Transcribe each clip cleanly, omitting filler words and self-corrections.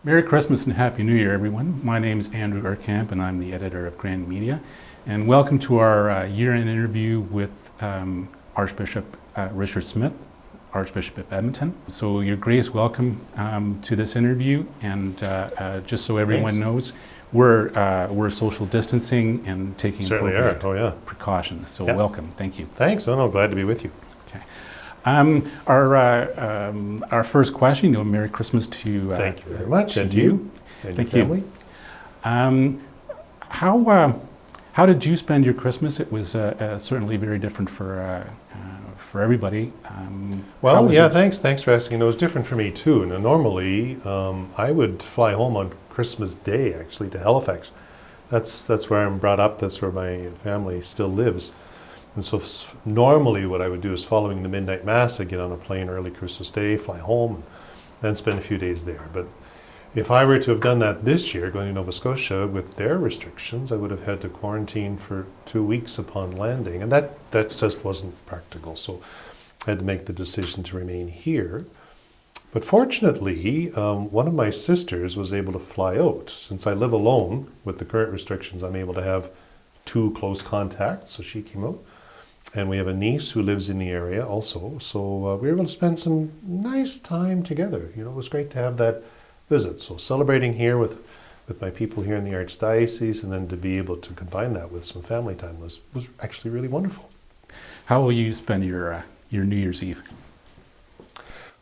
Merry Christmas and Happy New Year, everyone. My name is Andrew Arcamp, and I'm the editor of Grandin Media. And welcome to our year-end interview with Archbishop Richard Smith, Archbishop of Edmonton. So, Your Grace, welcome to this interview. And just so everyone knows, we're social distancing and taking appropriate precautions. So, welcome. Thank you. Thanks. I'm glad to be with you. Our first question, Merry Christmas to thank you very much, and you and thank your family. How did you spend your Christmas? It was certainly very different for everybody. Thanks for asking. It was different for me too. Now, normally, I would fly home on Christmas Day, actually, to Halifax. That's where I'm brought up. That's where my family still lives. And so normally what I would do is following the midnight mass, I'd get on a plane early Christmas Day, fly home, and then spend a few days there. But if I were to have done that this year, going to Nova Scotia with their restrictions, I would have had to quarantine for 2 weeks upon landing. And that just wasn't practical. So I had to make the decision to remain here. But fortunately, one of my sisters was able to fly out. Since I live alone with the current restrictions, I'm able to have 2 close contacts. So she came out. And we have a niece who lives in the area also. So we were able to spend some nice time together. It was great to have that visit. So celebrating here with my people here in the Archdiocese, and then to be able to combine that with some family time was actually really wonderful. How will you spend your New Year's Eve?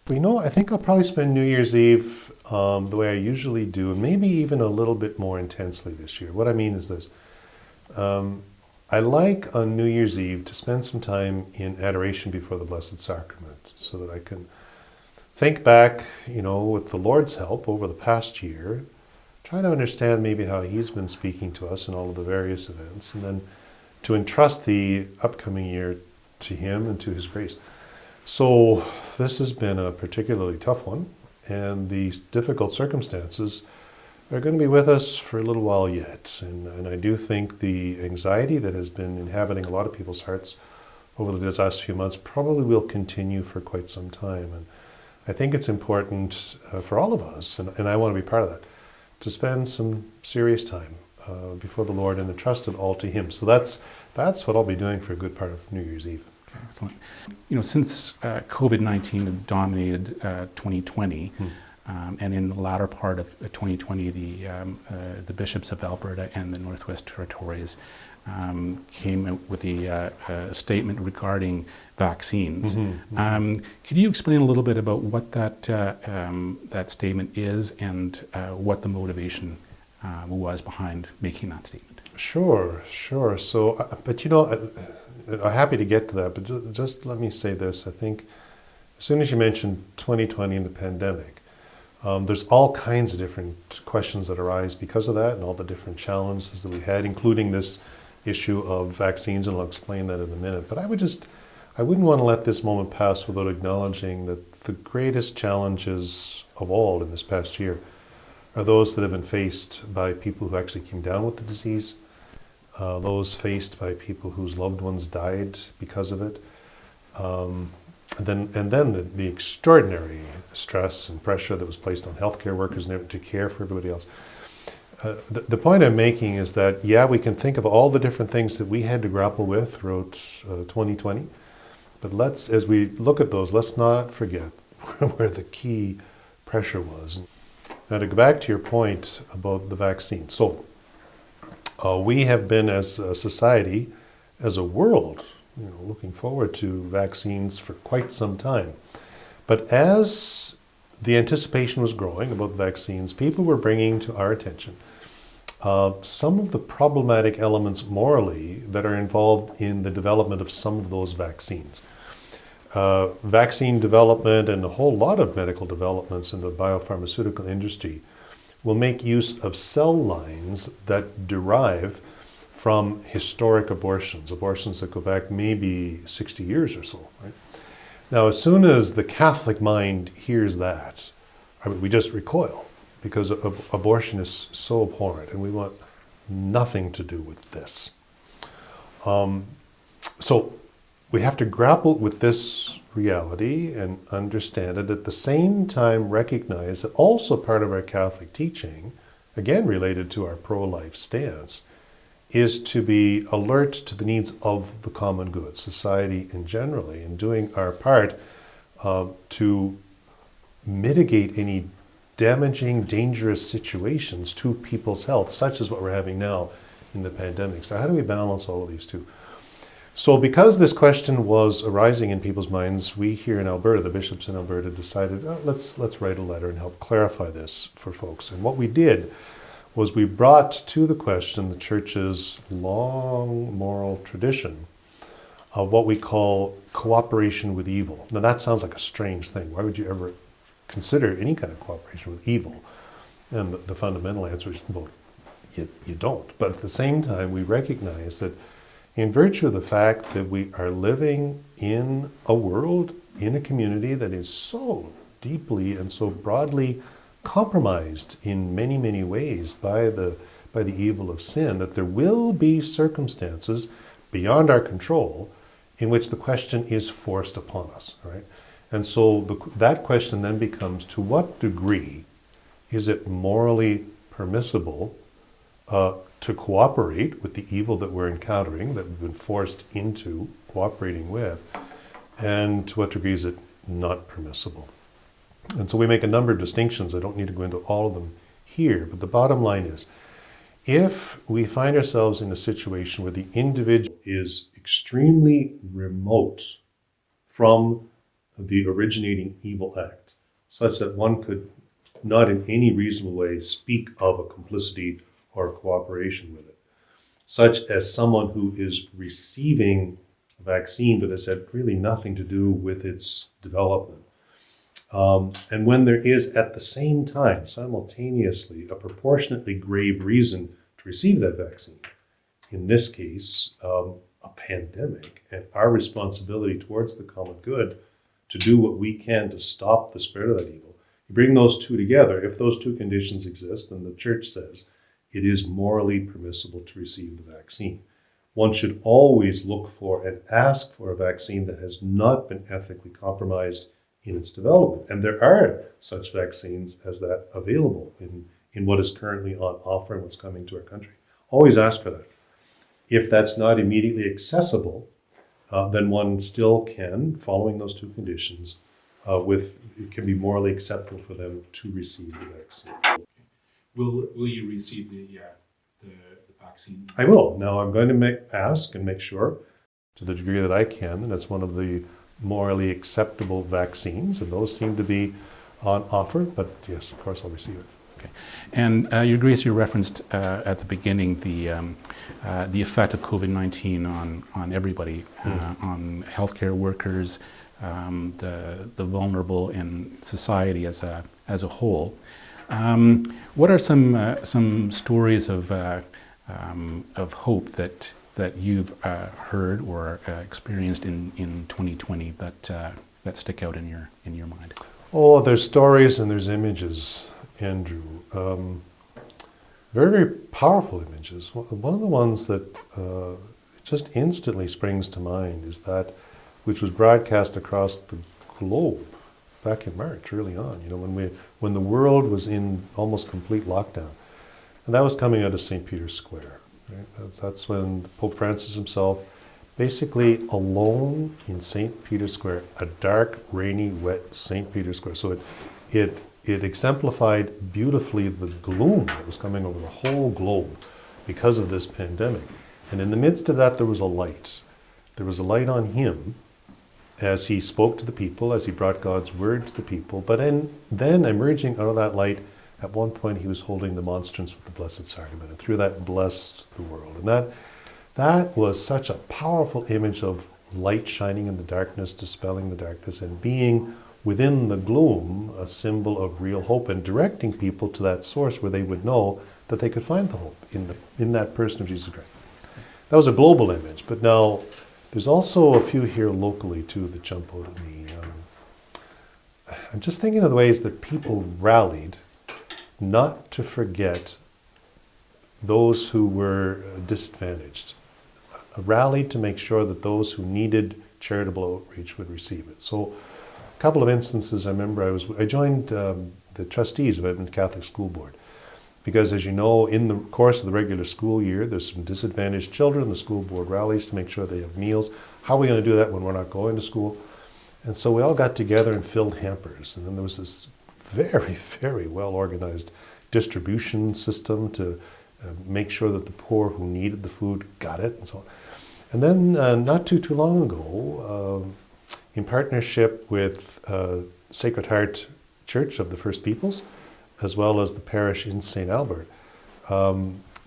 Well, I think I'll probably spend New Year's Eve the way I usually do, and maybe even a little bit more intensely this year. What I mean is this. I like on New Year's Eve to spend some time in adoration before the Blessed Sacrament so that I can think back, with the Lord's help over the past year, try to understand maybe how He's been speaking to us in all of the various events, and then to entrust the upcoming year to Him and to His grace. So this has been a particularly tough one, and these difficult circumstances are going to be with us for a little while yet. And I do think the anxiety that has been inhabiting a lot of people's hearts over the last few months probably will continue for quite some time. And I think it's important for all of us, and I want to be part of that, to spend some serious time before the Lord and entrust it all to Him. So that's what I'll be doing for a good part of New Year's Eve. Okay, excellent. Since COVID-19 dominated 2020, and in the latter part of 2020, the bishops of Alberta and the Northwest Territories came out with a statement regarding vaccines. Could you explain a little bit about what that statement is and what the motivation was behind making that statement? Sure. So, but I'm happy to get to that, but just let me say this. I think as soon as you mentioned 2020 and the pandemic, there's all kinds of different questions that arise because of that and all the different challenges that we had, including this issue of vaccines, and I'll explain that in a minute. But I wouldn't want to let this moment pass without acknowledging that the greatest challenges of all in this past year are those that have been faced by people who actually came down with the disease, those faced by people whose loved ones died because of it, and then the extraordinary stress and pressure that was placed on healthcare workers and to care for everybody else. The point I'm making is that, we can think of all the different things that we had to grapple with throughout 2020, but as we look at those, let's not forget where the key pressure was. Now, to go back to your point about the vaccine. So, we have been as a society, as a world, looking forward to vaccines for quite some time. But as the anticipation was growing about vaccines, people were bringing to our attention some of the problematic elements morally that are involved in the development of some of those vaccines. Vaccine development and a whole lot of medical developments in the biopharmaceutical industry will make use of cell lines that derive from historic abortions that go back maybe 60 years or so. Right? Now, as soon as the Catholic mind hears that, we just recoil, because abortion is so abhorrent, and we want nothing to do with this. So we have to grapple with this reality and understand it, at the same time recognize that also part of our Catholic teaching, again related to our pro-life stance, is to be alert to the needs of the common good, society in generally, and doing our part to mitigate any damaging, dangerous situations to people's health, such as what we're having now in the pandemic. So how do we balance all of these two? So because this question was arising in people's minds, we here in Alberta, the bishops in Alberta, decided, let's write a letter and help clarify this for folks. And what we did was we brought to the question the Church's long moral tradition of what we call cooperation with evil. Now that sounds like a strange thing. Why would you ever consider any kind of cooperation with evil? And the fundamental answer is, well, you don't. But at the same time, we recognize that in virtue of the fact that we are living in a world, in a community that is so deeply and so broadly compromised in many, many ways by the evil of sin, that there will be circumstances beyond our control in which the question is forced upon us, right? And so that question then becomes, to what degree is it morally permissible to cooperate with the evil that we're encountering, that we've been forced into cooperating with, and to what degree is it not permissible? And so we make a number of distinctions. I don't need to go into all of them here, but the bottom line is, if we find ourselves in a situation where the individual is extremely remote from the originating evil act, such that one could not in any reasonable way speak of a complicity or cooperation with it, such as someone who is receiving a vaccine but has had really nothing to do with its development. And when there is at the same time, simultaneously, a proportionately grave reason to receive that vaccine, in this case, a pandemic, and our responsibility towards the common good to do what we can to stop the spread of that evil. You bring those two together, if those two conditions exist, then the Church says it is morally permissible to receive the vaccine. One should always look for and ask for a vaccine that has not been ethically compromised in its development. And there are such vaccines as that available in what is currently on offer and what's coming to our country. Always ask for that. If that's not immediately accessible, then one still can, following those two conditions, it can be morally acceptable for them to receive the vaccine. Will you receive the vaccine? I will. Now I'm going to ask and make sure, to the degree that I can, and that's one of the morally acceptable vaccines, and those seem to be on offer, but yes, of course I'll receive it. Okay. And Your Grace, you referenced at the beginning the effect of COVID-19 on everybody, on healthcare workers, the vulnerable in society as a whole. What are some stories of hope that you've heard or experienced in 2020 that stick out in your mind? Oh, there's stories and there's images, Andrew. Very, very powerful images. One of the ones that just instantly springs to mind is that which was broadcast across the globe back in March, early on, when the world was in almost complete lockdown. And that was coming out of St. Peter's Square. Right? That's when Pope Francis himself, basically alone in St. Peter's Square, a dark, rainy, wet St. Peter's Square. So it exemplified beautifully the gloom that was coming over the whole globe because of this pandemic. And in the midst of that, there was a light. There was a light on him as he spoke to the people, as he brought God's word to the people. But then emerging out of that light, at one point he was holding the monstrance with the Blessed Sacrament, and through that blessed the world. And that was such a powerful image of light shining in the darkness, dispelling the darkness, and being within the gloom a symbol of real hope, and directing people to that source where they would know that they could find the hope in that person of Jesus Christ. That was a global image, but now there's also a few here locally too that jump out at me. I'm just thinking of the ways that people rallied not to forget those who were disadvantaged. A rally to make sure that those who needed charitable outreach would receive it. So a couple of instances, I remember I joined the trustees of Edmonton Catholic School Board because, as you know, in the course of the regular school year, there's some disadvantaged children. The school board rallies to make sure they have meals. How are we going to do that when we're not going to school? And so we all got together and filled hampers. And then there was this very, very well-organized distribution system to make sure that the poor who needed the food got it and so on. And then not too long ago, in partnership with Sacred Heart Church of the First Peoples, as well as the parish in St. Albert,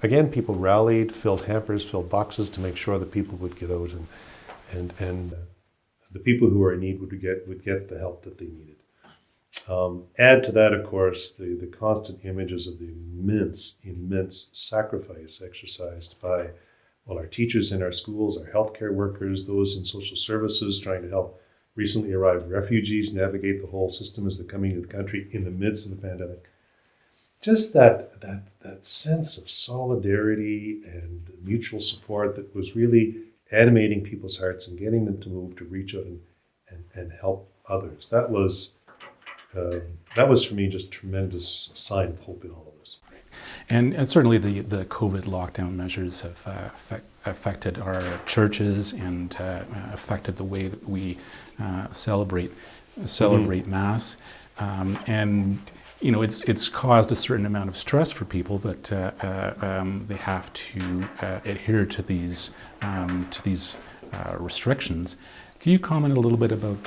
again, people rallied, filled hampers, filled boxes to make sure that people would get out and the people who are in need would get the help that they needed. Add to that, of course, the constant images of the immense sacrifice exercised by, well, our teachers in our schools, our healthcare workers, those in social services trying to help recently arrived refugees navigate the whole system as they're coming to the country in the midst of the pandemic. Just that sense of solidarity and mutual support that was really animating people's hearts and getting them to move to reach out and help others. That was for me just a tremendous sign of hope in all of this. And certainly the COVID lockdown measures have affected our churches and affected the way that we celebrate Mass. And you know, it's caused a certain amount of stress for people that they have to adhere to these restrictions. Can you comment a little bit about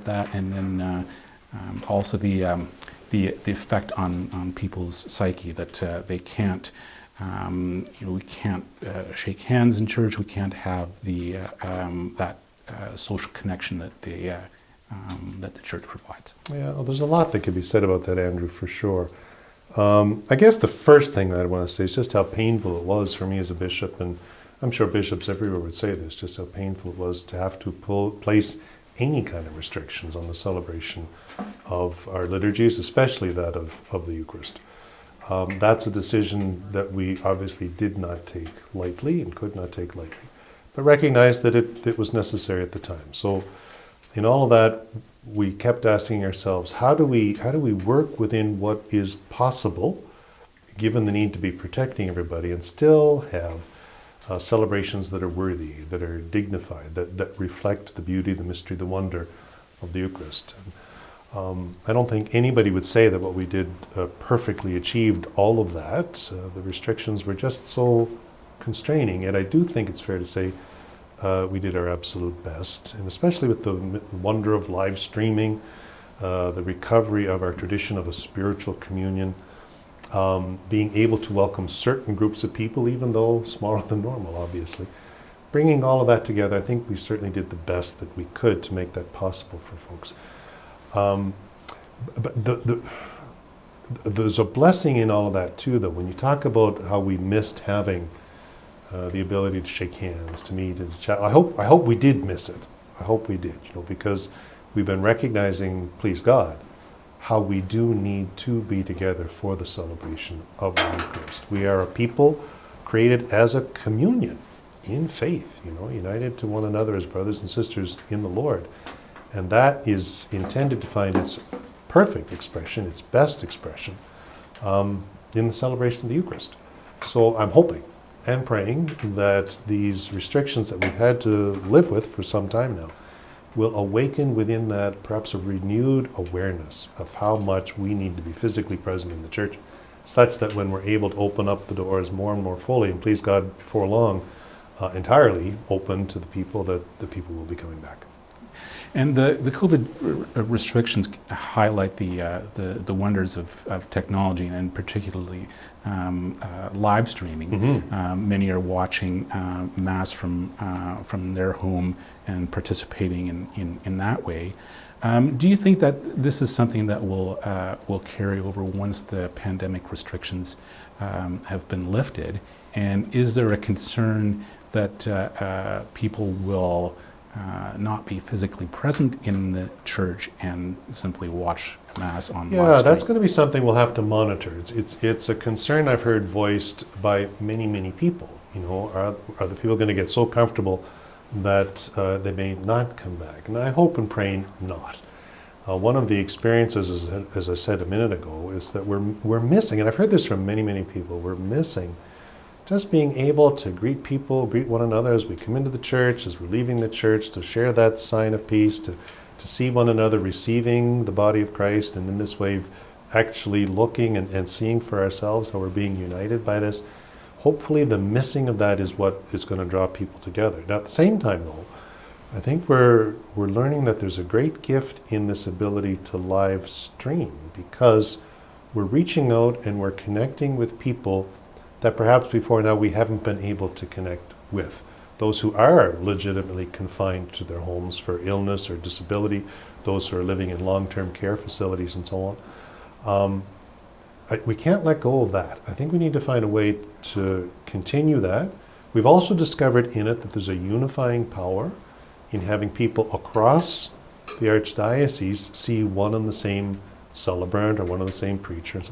that, and then also the effect on people's psyche that they can't, we can't shake hands in church. We can't have that social connection that the church provides. Yeah, well, there's a lot that could be said about that, Andrew, for sure. I guess the first thing that I want to say is just how painful it was for me as a bishop, and I'm sure bishops everywhere would say this, just how painful it was to have to place any kind of restrictions on the celebration of our liturgies, especially that of the Eucharist. That's a decision that we obviously did not take lightly and could not take lightly, but recognized that it was necessary at the time. So in all of that, we kept asking ourselves, how do we work within what is possible, given the need to be protecting everybody, and still have celebrations that are worthy, that are dignified, that reflect the beauty, the mystery, the wonder of the Eucharist. And, I don't think anybody would say that what we did perfectly achieved all of that. The restrictions were just so constraining, and I do think it's fair to say we did our absolute best, and especially with the wonder of live streaming, the recovery of our tradition of a spiritual communion, being able to welcome certain groups of people, even though smaller than normal, obviously. Bringing all of that together, I think we certainly did the best that we could to make that possible for folks. But there's a blessing in all of that too, though. When you talk about how we missed having the ability to shake hands, to meet and to chat, I hope we did miss it. I hope we did, because we've been recognizing, please God, how we do need to be together for the celebration of the Eucharist. We are a people created as a communion in faith, united to one another as brothers and sisters in the Lord. And that is intended to find its perfect expression, its best expression, in the celebration of the Eucharist. So I'm hoping and praying that these restrictions that we've had to live with for some time now will awaken within that perhaps a renewed awareness of how much we need to be physically present in the church, such that when we're able to open up the doors more and more fully, and please God, before long, entirely open to the people, that the people will be coming back. And the COVID restrictions highlight the wonders of technology, and particularly live streaming. Mm-hmm. Many are watching Mass from their home and participating in that way. Do you think that this is something that will carry over once the pandemic restrictions have been lifted? And is there a concern that people will not be physically present in the church and simply watch Mass on live stream? That's going to be something we'll have to monitor. It's a concern I've heard voiced by many people. Are the people going to get so comfortable that they may not come back. And I hope and pray not. One of the experiences, as I said a minute ago, is that we're missing, and I've heard this from many, many people, we're missing just being able to greet people, greet one another as we come into the church, as we're leaving the church, to share that sign of peace, to see one another receiving the body of Christ, and in this way actually looking and seeing for ourselves how we're being united by this. Hopefully the missing of that is what is going to draw people together. Now at the same time though, I think we're learning that there's a great gift in this ability to live stream, because we're reaching out and we're connecting with people that perhaps before now we haven't been able to connect with. Those who are legitimately confined to their homes for illness or disability, those who are living in long-term care facilities and so on. We can't let go of that. I think we need to find a way to continue that. We've also discovered in it that there's a unifying power in having people across the Archdiocese see one and the same celebrant or one and the same preacher.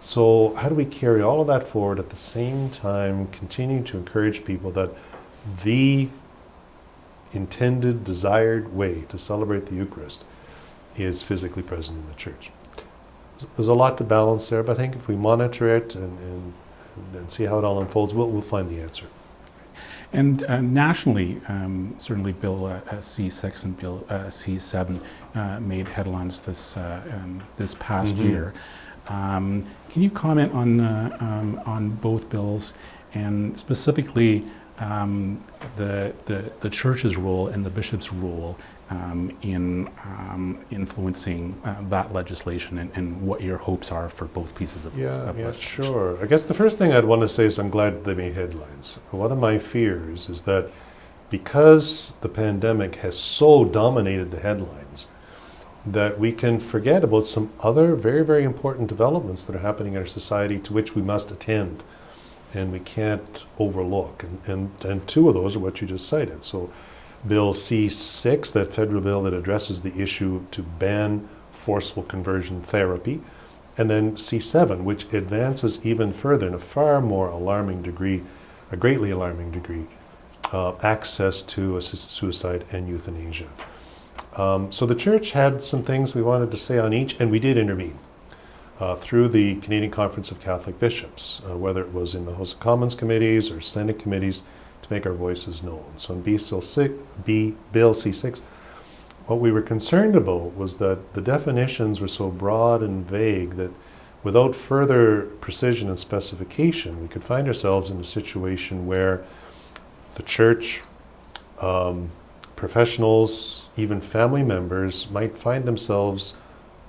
So how do we carry all of that forward at the same time, continue to encourage people that the intended, desired way to celebrate the Eucharist is physically present in the church? There's a lot to balance there, but I think if we monitor it and see how it all unfolds, we'll find the answer. And nationally, certainly Bill C6 and Bill C7 made headlines this past year. Can you comment on both bills, and specifically the church's role and the bishop's role in influencing that legislation, and what your hopes are for both pieces of legislation? Sure. I guess the first thing I'd want to say is I'm glad they made headlines. One of my fears is that because the pandemic has so dominated the headlines, that we can forget about some other very, very important developments that are happening in our society to which we must attend and we can't overlook. And two of those are what you just cited. So Bill C6, that federal bill that addresses the issue to ban forceful conversion therapy, and then C7, which advances even further in a far more alarming degree, a greatly alarming degree, access to assisted suicide and euthanasia. So the church had some things we wanted to say on each, and we did intervene through the Canadian Conference of Catholic Bishops, whether it was in the House of Commons committees or Senate committees, to make our voices known. So in Bill C6, what we were concerned about was that the definitions were so broad and vague that without further precision and specification, we could find ourselves in a situation where the church, professionals, even family members might find themselves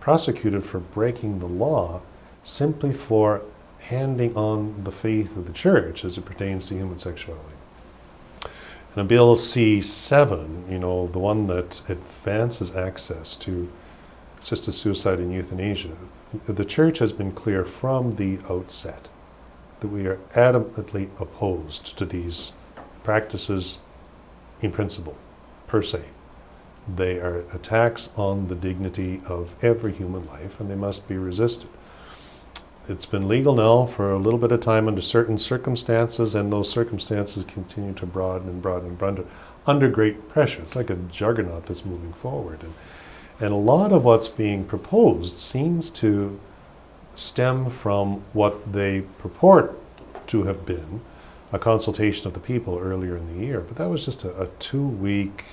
prosecuted for breaking the law simply for handing on the faith of the church as it pertains to human sexuality. And Bill C7, the one that advances access to assisted suicide and euthanasia, the church has been clear from the outset that we are adamantly opposed to these practices in principle, per se. They are attacks on the dignity of every human life, and they must be resisted. It's been legal now for a little bit of time under certain circumstances, and those circumstances continue to broaden and broaden and broaden under great pressure. It's like a juggernaut that's moving forward. And a lot of what's being proposed seems to stem from what they purport to have been a consultation of the people earlier in the year. But that was just a 2-week,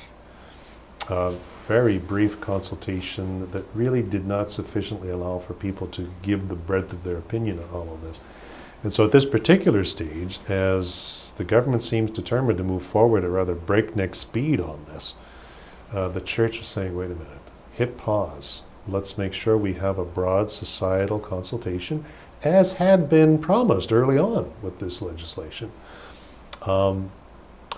very brief consultation that really did not sufficiently allow for people to give the breadth of their opinion on all of this. And so at this particular stage, as the government seems determined to move forward at rather breakneck speed on this, the church is saying, wait a minute, hit pause. Let's make sure we have a broad societal consultation, as had been promised early on with this legislation.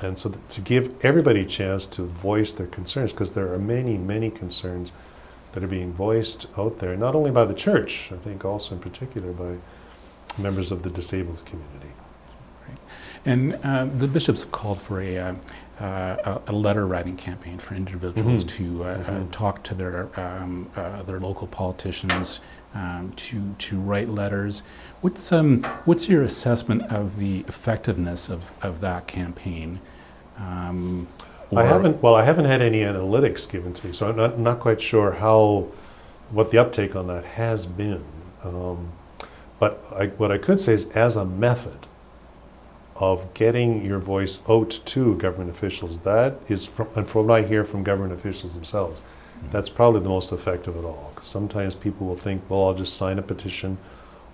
And so to give everybody a chance to voice their concerns, because there are many, many concerns that are being voiced out there, not only by the church, I think also in particular by members of the disabled community. Right. And the bishops have called for a letter writing campaign for individuals to talk to their local politicians, to write letters. What's your assessment of the effectiveness of that campaign I haven't. Well, I haven't had any analytics given to me, so I'm not quite sure what the uptake on that has been. But what I could say is, as a method of getting your voice out to government officials, that is, and from what I hear from government officials themselves, that's probably the most effective of all. Because sometimes people will think, well, I'll just sign a petition,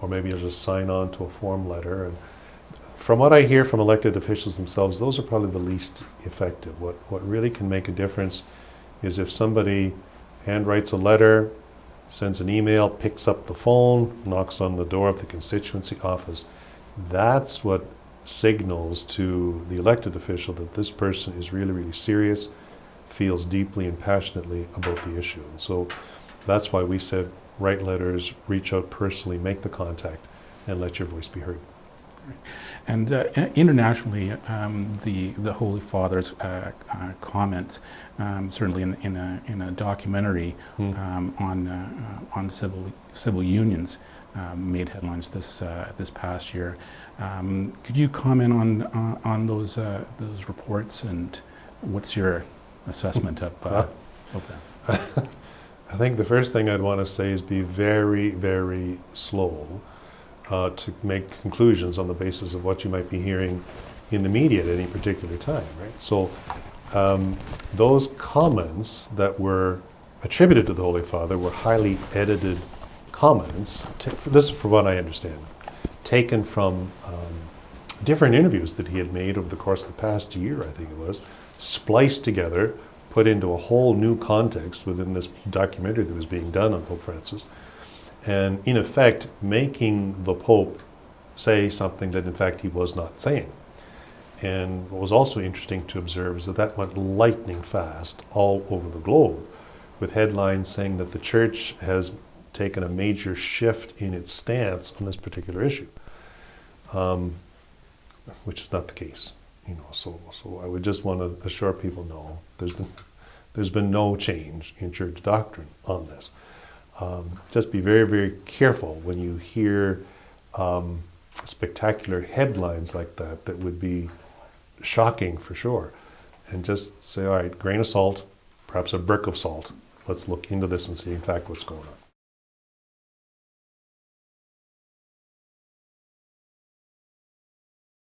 or maybe I'll just sign on to a form letter. And from what I hear from elected officials themselves, those are probably the least effective. What really can make a difference is if somebody handwrites a letter, sends an email, picks up the phone, knocks on the door of the constituency office. That's what signals to the elected official that this person is really, really serious, feels deeply and passionately about the issue. And so that's why we said write letters, reach out personally, make the contact, and let your voice be heard. And internationally, the Holy Father's comments, certainly in a documentary on civil unions, made headlines this past year. Could you comment on those reports, and what's your assessment of that? I think the first thing I'd want to say is be very, very slow to make conclusions on the basis of what you might be hearing in the media at any particular time, right? So those comments that were attributed to the Holy Father were highly edited comments, this is from what I understand, taken from different interviews that he had made over the course of the past year, I think it was, spliced together, put into a whole new context within this documentary that was being done on Pope Francis, and in effect making the Pope say something that in fact he was not saying. And what was also interesting to observe is that went lightning fast all over the globe, with headlines saying that the Church has taken a major shift in its stance on this particular issue, which is not the case. So I would just want to assure people, no, there's been no change in Church doctrine on this. Just be very, very careful when you hear spectacular headlines like that would be shocking for sure. And just say, all right, grain of salt, perhaps a brick of salt. Let's look into this and see in fact what's going on.